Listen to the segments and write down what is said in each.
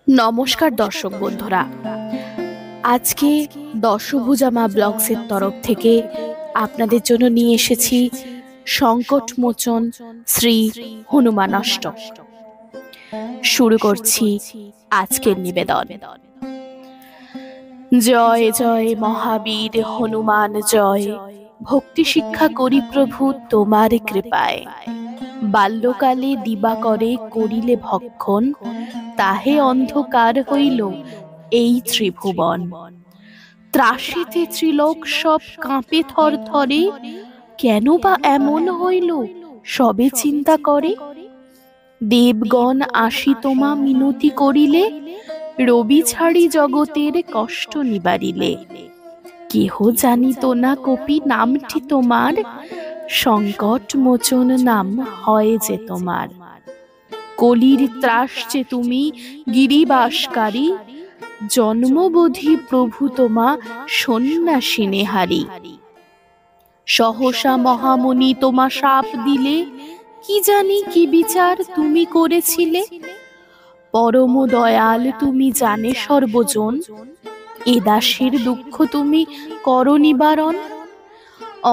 নমস্কার দর্শক বন্ধুরা, আজকে দশভুজা মা ব্লগসের তরফ থেকে আপনাদের জন্য নিয়ে এসেছি সংকটমোচন শ্রী হনুমানষ্টক। শুরু করছি আজকের নিবেদন। জয় জয় মহাবীর হনুমান জয়, ভক্তি শিক্ষা করি প্রভু তোমার কৃপায়। বাল্যকালে দিবাকরে করিলে ভক্ষণ, তাহে অন্ধকার হইল এই ত্রিভুবন। ত্রাসিতে ত্রিলোক সব কাঁপে থর থরে, কেন বা এমন হইল সবে চিন্তা করে। দেবগণ আসি তোমা মিনতি করিলে, রবি ছাড়ি জগতের কষ্ট নিবারিলে। কেহ জানিত না কপি নামটি তোমার, সংকট মোচন নাম হয় যে তোমার। কলির ত্রাস যে তুমি গিরিবাসকারী, জন্মবোধি প্রভু তোমা সন্ন্যাসী নেহারি। সহসা মহামুনি তোমা শাপ দিলে, কি জানি কি বিচার তুমি করেছিলে। পরম দয়াল তুমি জানে সর্বজন, এ দাসের দুঃখ তুমি কর নিবারণ।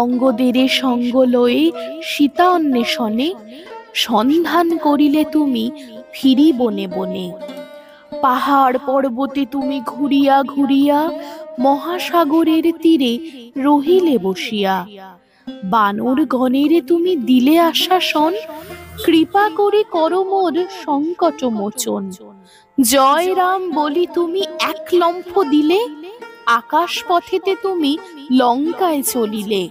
অঙ্গদেরে সঙ্গ লয়ে সীতা অন্বেষণে, সন্ধান করিলে তুমি ফিরি বনে বনে। পাহাড় পর্বতে তুমি ঘুরিয়া ঘুরিয়া, মহাসাগরের তীরে রহিলে বসিয়া। বানর গণের তুমি দিলে আশ্বাসন, কৃপা করে কর মোর সংকট মোচন। জয় রাম বলি তুমি এক লম্ফ দিলে, আকাশ পথেতে তুমি লঙ্কায় চলিলে।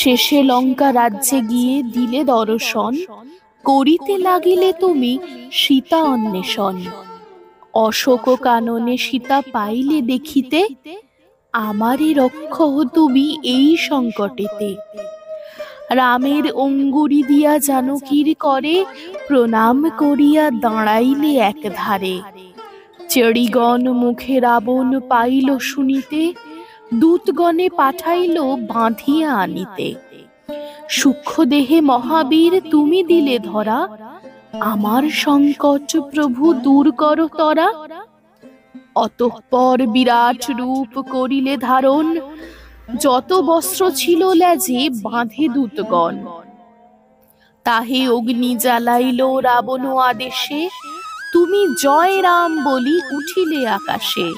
শেষে লঙ্কা রাজ্যে গিয়ে দিলে দর্শন, করিতে লাগিলে তুমি সীতা অন্বেষণ। অশোক কাননে সীতা পাইলে দেখিতে, আমারে রক্ষহ তুমি এই সংকটেতে। রামের অঙ্গুরি দিয়া জানকীর করে, প্রণাম করিয়া দাঁড়াইলে এক ধারে। চেড়িগণ মুখে রাবণ পাইল শুনিতে, দূতগণে পাঠাইল বাঁধিয়া আনিতে। সূক্ষ্ম দেহে মহাবীর তুমি দিলে ধরা, আমার সংকট প্রভু দূর কর তরা। অতঃপর বিরাট রূপ করিলে ধারণ, যত বস্ত্র ছিল লেজে বাঁধে দূতগণ। তাহে অগ্নি জ্বালাইল রাবণ আদেশে, তুমি জয় রাম বলি উঠিলে আকাশে।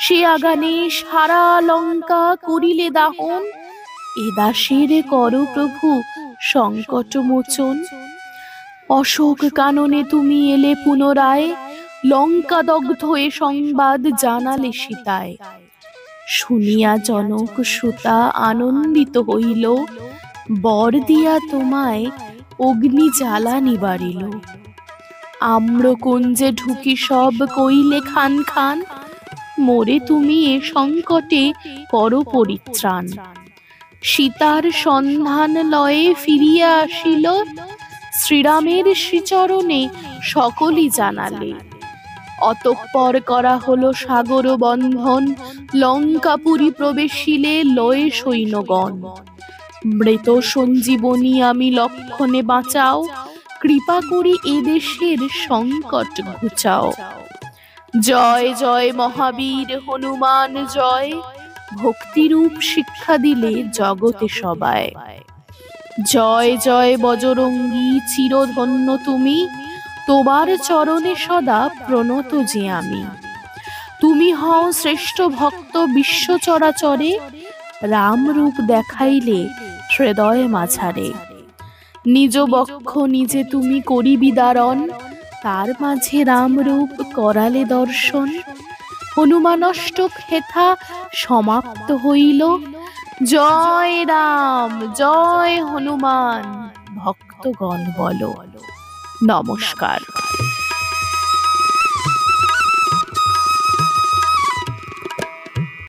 সে আগানে সারা লঙ্কা করিলে দাহন, এ দাসের কর প্রভু সংকট মোচন। অশোক কাননে তুমি এলে পুনরায়, লঙ্কা দগ্ধ এ সংবাদ জানালে সীতায়। শুনিয়া জনক সুতা আনন্দিত হইল, বর দিয়া তোমায় অগ্নি জ্বালা নিবারিল। আম্রকুঞ্জে ঢুকি সব কইলে খান খান, মোরে তুমি এ সংকটে কর পরিত্রাণ। সীতার সন্ধান লয়ে ফিরিয়া আসিল, শ্রীরামের শ্রীচরণে সকলই জানালে। অতঃপর করা হলো সাগর বন্ধন, লঙ্কাপুরী প্রবেশিলে লয়ে সৈন্যগণ। মৃত সঞ্জীবনী আমি লক্ষণে বাঁচাও, কৃপা করি এ দেশের সংকট ঘুচাও। জয় জয় মহাবীর হনুমান জয়, ভক্তিরূপ শিক্ষা দিলে জগতে সবায়। জয় জয় বজরঙ্গী চিরধন্য তুমি, তোমার চরণে সদা প্রণত যে আমি। তুমি হও শ্রেষ্ঠ ভক্ত বিশ্ব চরাচরে, রাম রূপ দেখাইলে হৃদয় মাঝারে। নিজ বক্ষ নিজে তুমি করি বিদারণ, তার মাঝে রাম রূপ করালে দর্শন। হনুমানষ্টক হেথা সমাপ্ত হইল, জয় রাম জয় হনুমান ভক্তগণ বলো। নমস্কার।